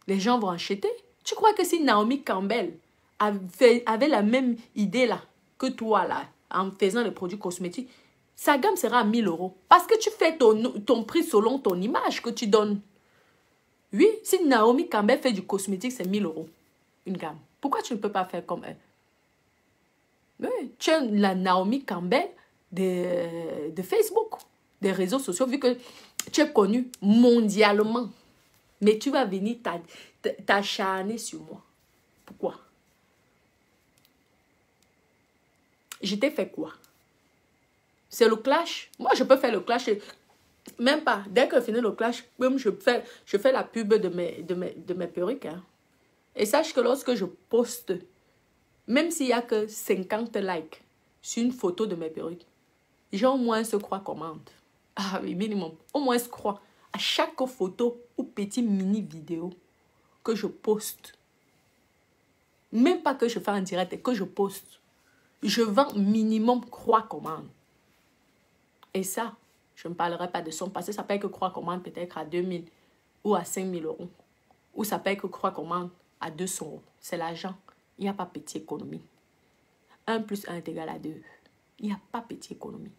Les gens vont acheter. Tu crois que si Naomi Campbell avait la même idée là que toi là, en faisant les produits cosmétiques, sa gamme sera à 1 000 €. Parce que tu fais ton prix selon ton image que tu donnes. Oui, si Naomi Campbell fait du cosmétique, c'est 1 000 € une gamme. Pourquoi tu ne peux pas faire comme elle? Oui, tu es la Naomi Campbell de Facebook, des réseaux sociaux, vu que tu es connue mondialement. Mais tu vas venir t'acharner sur moi. Pourquoi? Je t'ai fait quoi? C'est le clash. Moi, je peux faire le clash. Même pas. Dès que je finis le clash, même je fais la pub de mes perruques. Hein. Et sache que lorsque je poste, même s'il n'y a que 50 likes sur une photo de mes perruques, les gens au moins se croient commande. Ah oui, minimum. Au moins se croient. À chaque photo ou petit mini vidéo que je poste, même pas que je fais en direct et que je poste, je vends minimum croix commande. Et ça, je ne parlerai pas de son parce que ça paye que croix commande peut-être à 2 000 ou à 5 000 €. Ou ça paye que croix commande à 200 €. C'est l'argent. Il n'y a pas petite économie. 1 + 1 est égal à 2. Il n'y a pas petite économie.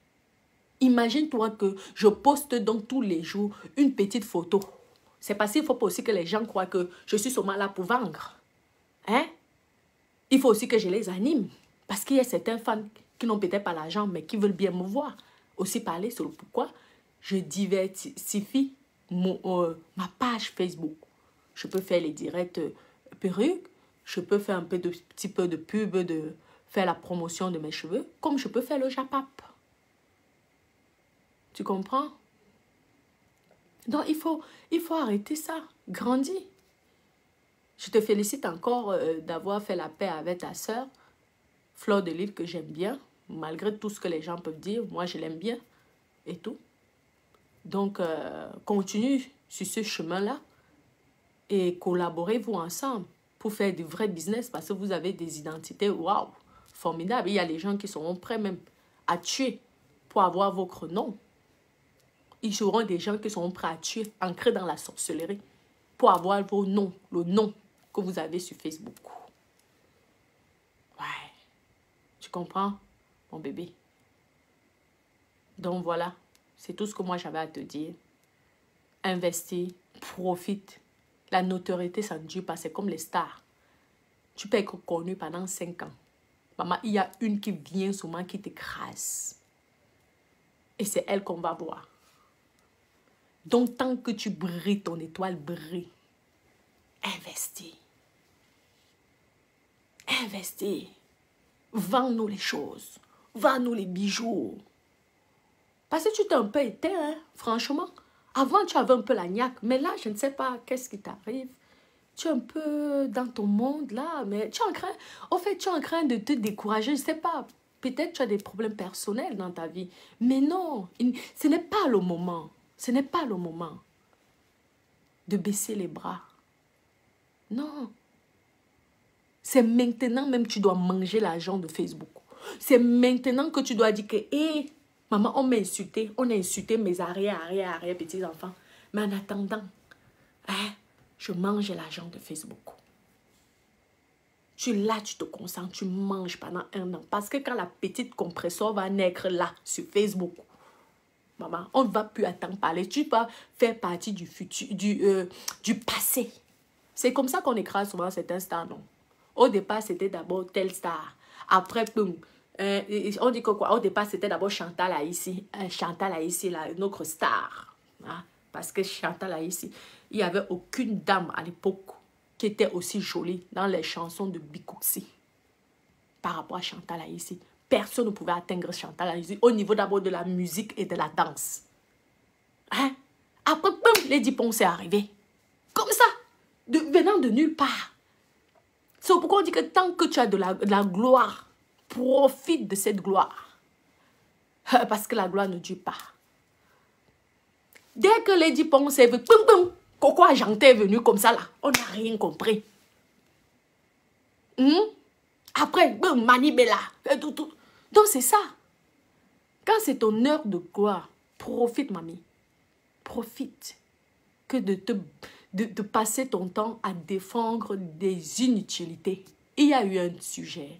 Imagine-toi que je poste donc tous les jours une petite photo. C'est parce qu'il ne faut pas aussi que les gens croient que je suis seulement là pour vendre. Hein? Il faut aussi que je les anime. Parce qu'il y a certains fans qui n'ont peut-être pas l'argent, mais qui veulent bien me voir. Aussi parler sur le pourquoi je diversifie ma page Facebook. Je peux faire les directs perruques. Je peux faire un petit peu de pub, de faire la promotion de mes cheveux. Comme je peux faire le Japap. Tu comprends? Donc, il faut arrêter ça. Grandis. Je te félicite encore d'avoir fait la paix avec ta sœur, Fleur de Lys, que j'aime bien. Malgré tout ce que les gens peuvent dire, moi je l'aime bien et tout. Donc, continue sur ce chemin-là et collaborez-vous ensemble pour faire du vrai business parce que vous avez des identités, waouh, formidables. Il y a des gens qui seront prêts même à tuer pour avoir votre nom. Ils seront des gens qui seront prêts à tuer, ancrés dans la sorcellerie, pour avoir vos noms, le nom que vous avez sur Facebook. Ouais. Tu comprends, mon bébé? Donc voilà, c'est tout ce que moi j'avais à te dire. Investis, profite. La notoriété, ça ne dure pas, c'est comme les stars. Tu peux être connu pendant 5 ans. Maman, il y a une qui vient souvent qui t'écrase. Et c'est elle qu'on va voir. Donc, tant que tu brilles, ton étoile brille. Investis. Investis. Vends-nous les choses. Vends-nous les bijoux. Parce que tu t'es un peu éteint, hein, franchement. Avant, tu avais un peu la niaque. Mais là, je ne sais pas qu'est-ce qui t'arrive. Tu es un peu dans ton monde, là. Mais tu es en train... En fait, tu es en train de te décourager. Je ne sais pas. Peut-être tu as des problèmes personnels dans ta vie. Mais non, ce n'est pas le moment. Ce n'est pas le moment de baisser les bras. Non. C'est maintenant même que tu dois manger l'argent de Facebook. C'est maintenant que tu dois dire que, hé, maman, on m'a insulté. On a insulté mes arrière petits-enfants. Mais en attendant, hein, je mange l'argent de Facebook. Tu là, tu te concentres, tu manges pendant 1 an. Parce que quand la petite compresseur va naître là, sur Facebook, maman, on ne va plus attendre parler. Tu vas faire partie du futur, du passé. C'est comme ça qu'on écrase souvent certains stars, non? Au départ, c'était d'abord telle star. Après, boum. On dit que quoi? Au départ, c'était d'abord Chantal Aïssi. Chantal Aïssi, notre star. Hein? Parce que Chantal Aïssi, il n'y avait aucune dame à l'époque qui était aussi jolie dans les chansons de Bikouxi. Par rapport à Chantal Aïssi. Personne ne pouvait atteindre Chantal Aïssi au niveau d'abord de la musique et de la danse. Hein? Après, boum, Lady Ponce est arrivée. Comme ça, venant de nulle part. C'est pourquoi on dit que tant que tu as de la gloire, profite de cette gloire. Parce que la gloire ne dure pas. Dès que Lady Ponce est venue, boum, boum, Coco Ajanté est venu comme ça là, on n'a rien compris. Après, boum, Manibela, tout. Donc c'est ça. Quand c'est ton heure de gloire, profite, mamie. Profite. Que de passer ton temps à défendre des inutilités. Il y a eu un sujet.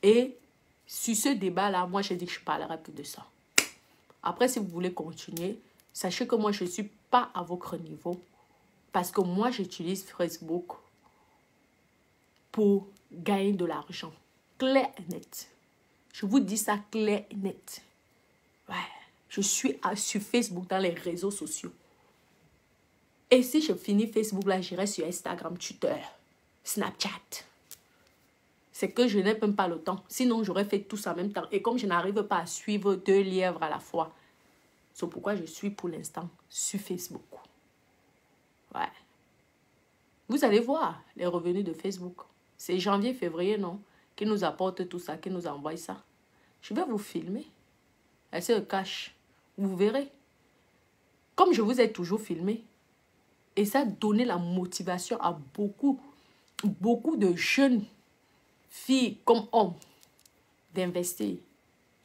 Et sur ce débat-là, moi, j'ai dit que je ne parlerai plus de ça. Après, si vous voulez continuer, sachez que moi, je ne suis pas à votre niveau. Parce que moi, j'utilise Facebook pour gagner de l'argent. Clair et net. Je vous dis ça clair et net. Ouais. Je suis sur Facebook, dans les réseaux sociaux. Et si je finis Facebook, là, j'irai sur Instagram, Twitter, Snapchat. C'est que je n'ai même pas le temps. Sinon, j'aurais fait tout ça en même temps. Et comme je n'arrive pas à suivre 2 lièvres à la fois, c'est pourquoi je suis pour l'instant sur Facebook. Ouais. Vous allez voir les revenus de Facebook. C'est janvier, février, non? Qui nous apporte tout ça, qui nous envoie ça. Je vais vous filmer. Elle se cache. Vous verrez. Comme je vous ai toujours filmé. Et ça a donné la motivation à beaucoup de jeunes filles comme hommes d'investir.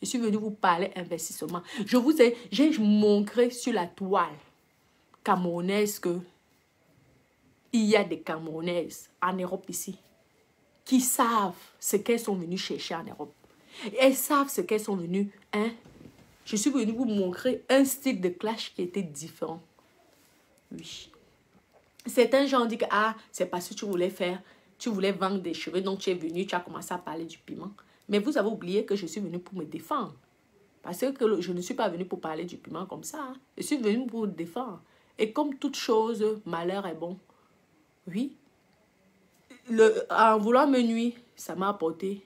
Je suis venue vous parler investissement. J'ai montré sur la toile camerounaise que il y a des Camerounaises en Europe ici qui savent ce qu'elles sont venues chercher en Europe. Elles savent ce qu'elles sont venues. Hein? Je suis venue vous montrer un style de clash qui était différent. Oui. Certains gens disent que c'est parce que tu voulais vendre des cheveux, donc tu es venu, tu as commencé à parler du piment. Mais vous avez oublié que je suis venue pour me défendre. Parce que je ne suis pas venue pour parler du piment comme ça. Hein. Je suis venue pour me défendre. Et comme toute chose, malheur est bon. Oui. En voulant me nuire, ça m'a apporté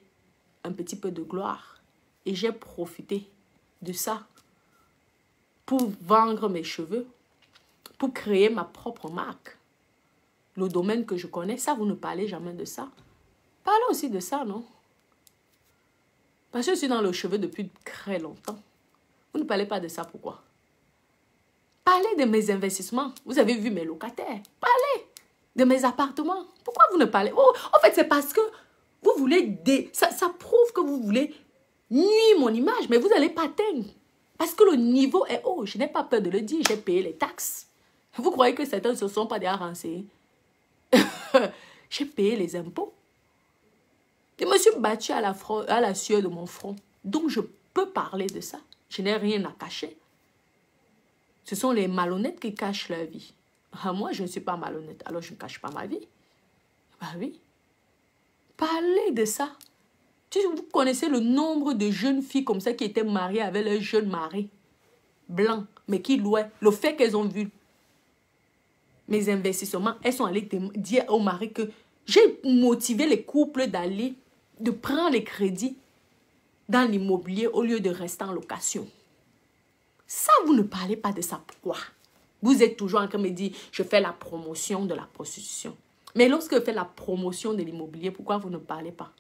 un petit peu de gloire. Et j'ai profité de ça pour vendre mes cheveux, pour créer ma propre marque. le domaine que je connais, ça, vous ne parlez jamais de ça. Parlez aussi de ça, non? Parce que je suis dans le cheveu depuis très longtemps. Vous ne parlez pas de ça, pourquoi? Parlez de mes investissements. Vous avez vu mes locataires. Parlez de mes appartements. Pourquoi vous ne parlez? Oh, en fait, c'est parce que vous voulez... Ça prouve que vous voulez nuire mon image, mais vous n'allez pas atteindre. Parce que le niveau est haut. Je n'ai pas peur de le dire. J'ai payé les taxes. Vous croyez que certains ne se sont pas déjà renseignés? J'ai payé les impôts. Je me suis battue à la sueur de mon front. Donc, je peux parler de ça. Je n'ai rien à cacher. Ce sont les malhonnêtes qui cachent leur vie. Ah, moi, je ne suis pas malhonnête. Alors, je ne cache pas ma vie. Bah oui. Parlez de ça. Vous connaissez le nombre de jeunes filles comme ça qui étaient mariées avec leur jeune mari blanc, mais qui louaient. Le fait qu'elles ont vu mes investissements, elles sont allées dire au mari que j'ai motivé les couples de prendre les crédits dans l'immobilier au lieu de rester en location. Ça, vous ne parlez pas de ça. Pourquoi? Vous êtes toujours en train de me dire, je fais la promotion de la prostitution. Mais lorsque je fais la promotion de l'immobilier, pourquoi vous ne parlez pas?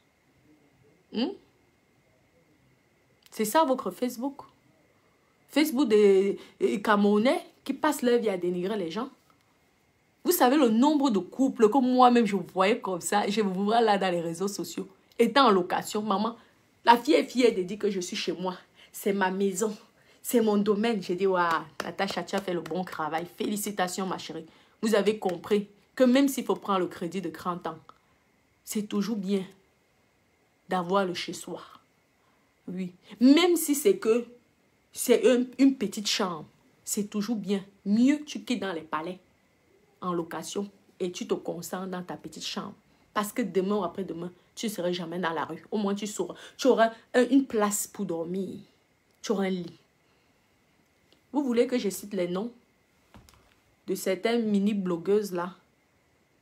C'est ça votre Facebook? Facebook des Camerounais qui passent leur vie à dénigrer les gens. Vous savez le nombre de couples que moi-même je voyais comme ça, je vous vois là dans les réseaux sociaux, étant en location, maman, la fille est fière de dire que je suis chez moi, c'est ma maison, c'est mon domaine. J'ai dit, waouh, Natacha, tu as fait le bon travail, félicitations ma chérie. Vous avez compris que même s'il faut prendre le crédit de 30 ans, c'est toujours bien d'avoir le chez-soi. Oui, même si c'est que c'est une petite chambre, c'est toujours bien. Mieux tu quittes dans les palais en location et tu te concentres dans ta petite chambre. Parce que demain ou après-demain, tu ne seras jamais dans la rue. Au moins, tu sauras. Tu auras une place pour dormir. Tu auras un lit. Vous voulez que je cite les noms de certaines mini-blogueuses là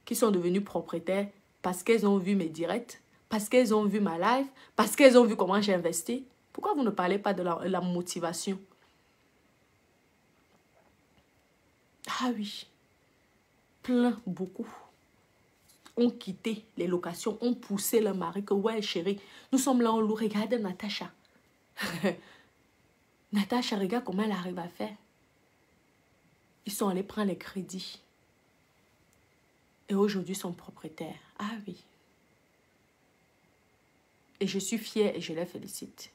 qui sont devenues propriétaires parce qu'elles ont vu mes directs, parce qu'elles ont vu ma live, parce qu'elles ont vu comment j'ai investi? Pourquoi vous ne parlez pas de la motivation? Ah oui. Plein, beaucoup, ont quitté les locations, ont poussé leur mari que, ouais chérie, nous sommes là, on loue, regarde Natacha. Natacha, regarde comment elle arrive à faire. Ils sont allés prendre les crédits. Et aujourd'hui, ils sont propriétaires. Ah oui. Et je suis fière et je les félicite.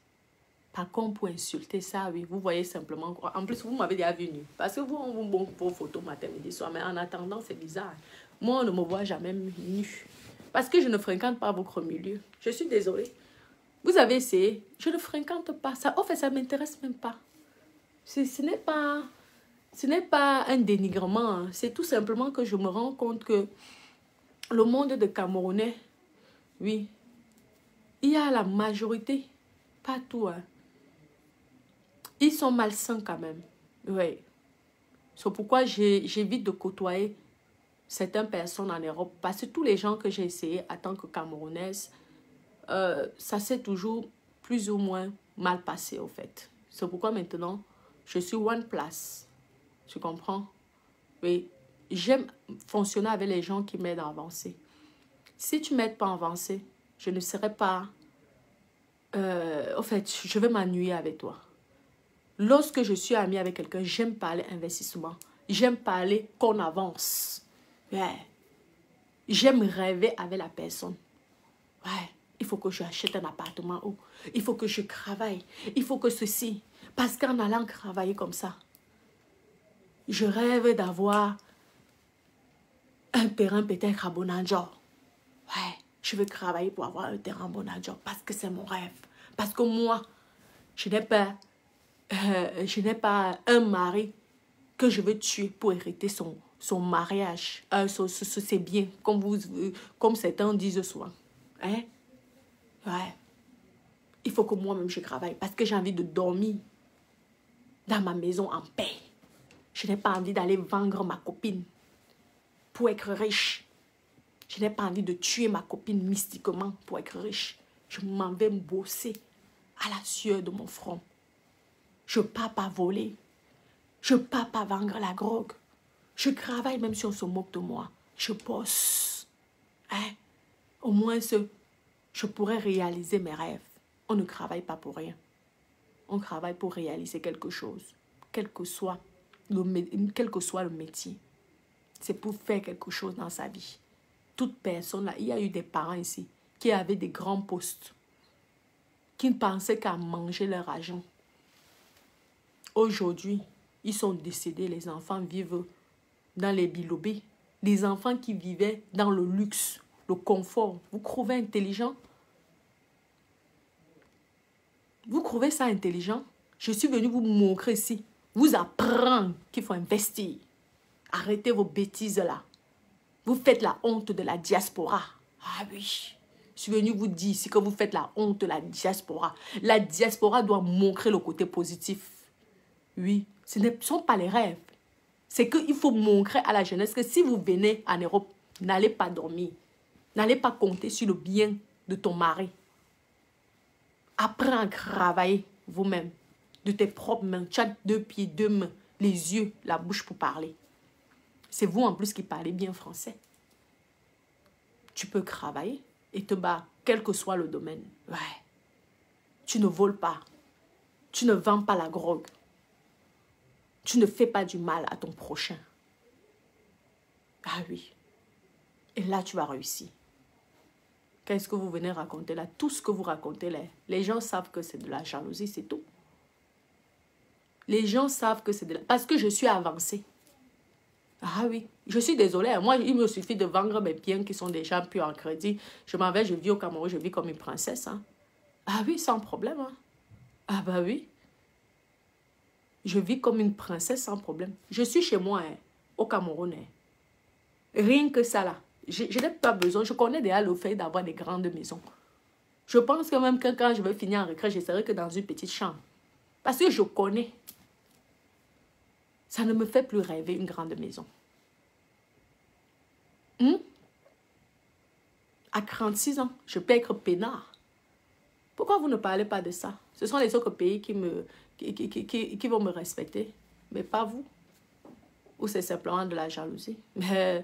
Par contre, pour insulter ça, oui, vous voyez simplement quoi. En plus, vous m'avez déjà vu nu. Parce que vous, on vous montre vos photos matin, midi, soir. Mais en attendant, c'est bizarre. Moi, on ne me voit jamais nu. Parce que je ne fréquente pas votre milieu. Je suis désolée. Vous avez essayé. Je ne fréquente pas ça. En fait, ça ne m'intéresse même pas. Ce n'est pas un dénigrement. Hein. C'est tout simplement que je me rends compte que le monde de Camerounais, oui, il y a la majorité, pas tout, hein. Ils sont malsains quand même. Oui. C'est pourquoi j'évite de côtoyer certaines personnes en Europe. Parce que tous les gens que j'ai essayé en tant que Camerounaise, ça s'est toujours plus ou moins mal passé au fait. C'est pourquoi maintenant, je suis one place. Tu comprends? Oui. J'aime fonctionner avec les gens qui m'aident à avancer. Si tu ne m'aides pas à avancer, je ne serai pas... au fait, je vais m'ennuyer avec toi. Lorsque je suis amie avec quelqu'un, j'aime parler investissement. J'aime parler qu'on avance. Ouais. J'aime rêver avec la personne. Ouais. Il faut que je achète un appartement. Oh. Il faut que je travaille. Il faut que ceci. Parce qu'en allant travailler comme ça, je rêve d'avoir un terrain peut-être à Bonadjo. Ouais. Je veux travailler pour avoir un terrain à Bonadjo. Parce que c'est mon rêve. Parce que moi, je n'ai pas un mari que je veux tuer pour hériter son mariage, ses biens, comme certains disent souvent. Hein? Ouais. Il faut que moi-même je travaille parce que j'ai envie de dormir dans ma maison en paix. Je n'ai pas envie d'aller vendre ma copine pour être riche. Je n'ai pas envie de tuer ma copine mystiquement pour être riche. Je m'en vais me bosser à la sueur de mon front. Je ne pars pas voler. Je ne pars pas vendre la drogue. Je travaille même si on se moque de moi. je bosse. Hein? Au moins, je pourrais réaliser mes rêves. On ne travaille pas pour rien. On travaille pour réaliser quelque chose, quel que soit le métier. C'est pour faire quelque chose dans sa vie. Toute personne là, il y a eu des parents ici qui avaient des grands postes, qui ne pensaient qu'à manger leur argent. Aujourd'hui, ils sont décédés, les enfants vivent dans les bilobés. Les enfants qui vivaient dans le luxe, le confort. Vous trouvez intelligent? Vous trouvez ça intelligent? Je suis venue vous montrer ici, vous apprendre qu'il faut investir. Arrêtez vos bêtises là. Vous faites la honte de la diaspora. Ah oui. Je suis venue vous dire ici que vous faites la honte de la diaspora. La diaspora doit montrer le côté positif. Oui, ce ne sont pas les rêves. C'est qu'il faut montrer à la jeunesse que si vous venez en Europe, n'allez pas dormir. N'allez pas compter sur le bien de ton mari. Apprends à travailler vous-même. De tes propres mains. Tu as 2 pieds, 2 mains, les yeux, la bouche pour parler. C'est vous en plus qui parlez bien français. Tu peux travailler et te battre, quel que soit le domaine. Ouais. Tu ne voles pas. Tu ne vends pas la drogue. Tu ne fais pas du mal à ton prochain. Ah oui. Et là, tu vas réussir. Qu'est-ce que vous venez raconter là? Tout ce que vous racontez là, les gens savent que c'est de la jalousie, c'est tout. Les gens savent que c'est de la... Parce que je suis avancée. Ah oui, je suis désolée. Moi, il me suffit de vendre mes biens qui sont déjà plus en crédit. Je m'en vais, je vis au Cameroun, je vis comme une princesse. Hein. Ah oui, sans problème. Hein. Ah bah oui. Je vis comme une princesse sans problème. Je suis chez moi, hein, au Cameroun. Hein. Rien que ça là. Je n'ai pas besoin. Je connais déjà le fait d'avoir des grandes maisons. Je pense que même que quand je vais finir en retraite, je serai que dans une petite chambre. Parce que je connais. Ça ne me fait plus rêver une grande maison. À 36 ans, je peux être peinard. Pourquoi vous ne parlez pas de ça? Ce sont les autres pays qui vont me respecter, mais pas vous. Ou c'est simplement de la jalousie. Mais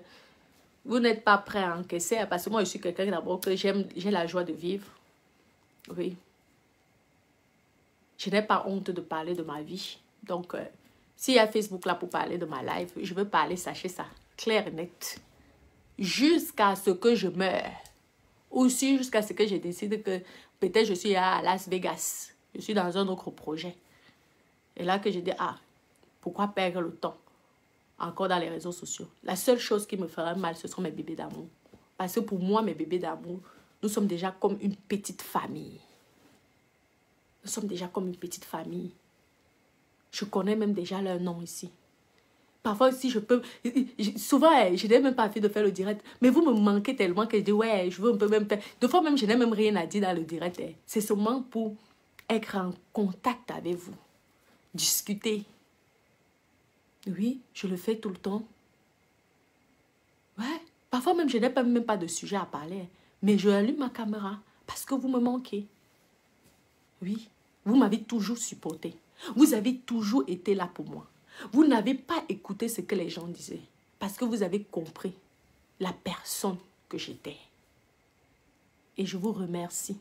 vous n'êtes pas prêt à encaisser, parce que moi, je suis quelqu'un d'abord que j'ai la joie de vivre. Oui. Je n'ai pas honte de parler de ma vie. Donc, s'il y a Facebook là pour parler de ma life, je veux parler, sachez ça, clair et net. Jusqu'à ce que je meure. Aussi jusqu'à ce que je décide que peut-être je suis à Las Vegas. Je suis dans un autre projet. Et là que je dis, ah, pourquoi perdre le temps encore dans les réseaux sociaux? La seule chose qui me ferait mal, ce sont mes bébés d'amour. Parce que pour moi, mes bébés d'amour, nous sommes déjà comme une petite famille. Nous sommes déjà comme une petite famille. Je connais même déjà leur nom ici. Parfois, si je peux... Souvent, je n'ai même pas envie de faire le direct. Mais vous me manquez tellement que je dis, ouais, je veux un peu même faire... Des fois même, je n'ai même rien à dire dans le direct. C'est seulement pour être en contact avec vous. Discuter. Oui, je le fais tout le temps. Ouais. Parfois même, je n'ai même pas de sujet à parler. Mais je allume ma caméra parce que vous me manquez. Oui. Vous m'avez toujours supporté. Vous avez toujours été là pour moi. Vous n'avez pas écouté ce que les gens disaient. Parce que vous avez compris la personne que j'étais. Et je vous remercie.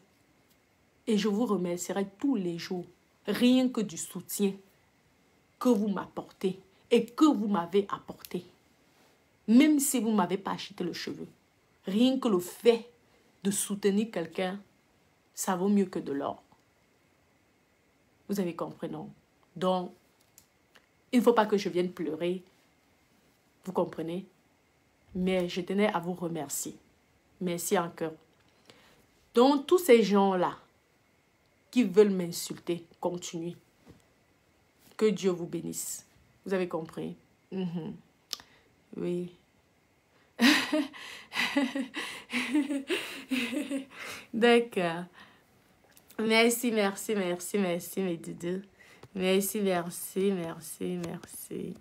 Et je vous remercierai tous les jours. Rien que du soutien que vous m'apportez et que vous m'avez apporté. Même si vous ne m'avez pas acheté le cheveu. Rien que le fait de soutenir quelqu'un, ça vaut mieux que de l'or. Vous avez compris, non? Donc, il ne faut pas que je vienne pleurer. Vous comprenez? Mais je tenais à vous remercier. Merci en cœur. Donc, tous ces gens-là qui veulent m'insulter, continuez. Que Dieu vous bénisse. Vous avez compris? Oui. D'accord. Merci, merci, merci, merci, mes doudous. Merci, merci, merci, merci.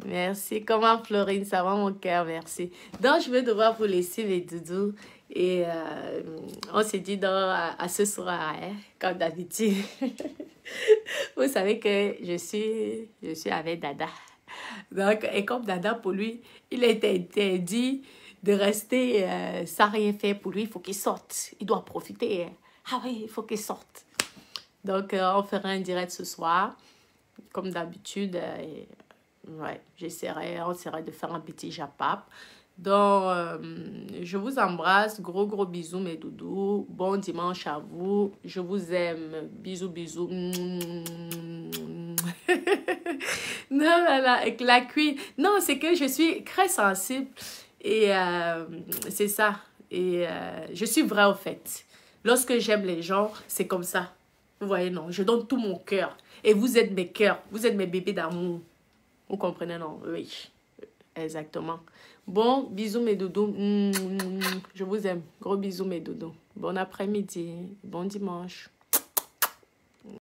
Merci. Comment Florine, ça va mon cœur, merci. Donc, je vais devoir vous laisser, mes doudous. Et on s'est dit à ce soir, hein, comme d'habitude. Vous savez que je suis avec Dada. Donc, et comme Dada, pour lui, il était interdit de rester sans rien faire pour lui. Il faut qu'il sorte. Il doit profiter. Ah oui, il faut qu'il sorte. Donc, on fera un direct ce soir. Comme d'habitude, ouais, on essaierait de faire un petit japap. Donc, je vous embrasse. Gros, gros bisous, mes doudous. Bon dimanche à vous. Je vous aime. Bisous, bisous. Non, là, avec la cuite. Non, c'est que je suis très sensible. Et c'est ça. Et je suis vraie au fait. Lorsque j'aime les gens, c'est comme ça. Vous voyez, non, je donne tout mon cœur. Et vous êtes mes cœurs. Vous êtes mes bébés d'amour. Vous comprenez, non? Oui, exactement. Bon, bisous mes doudous. Je vous aime. Gros bisous mes doudous. Bon après-midi. Bon dimanche.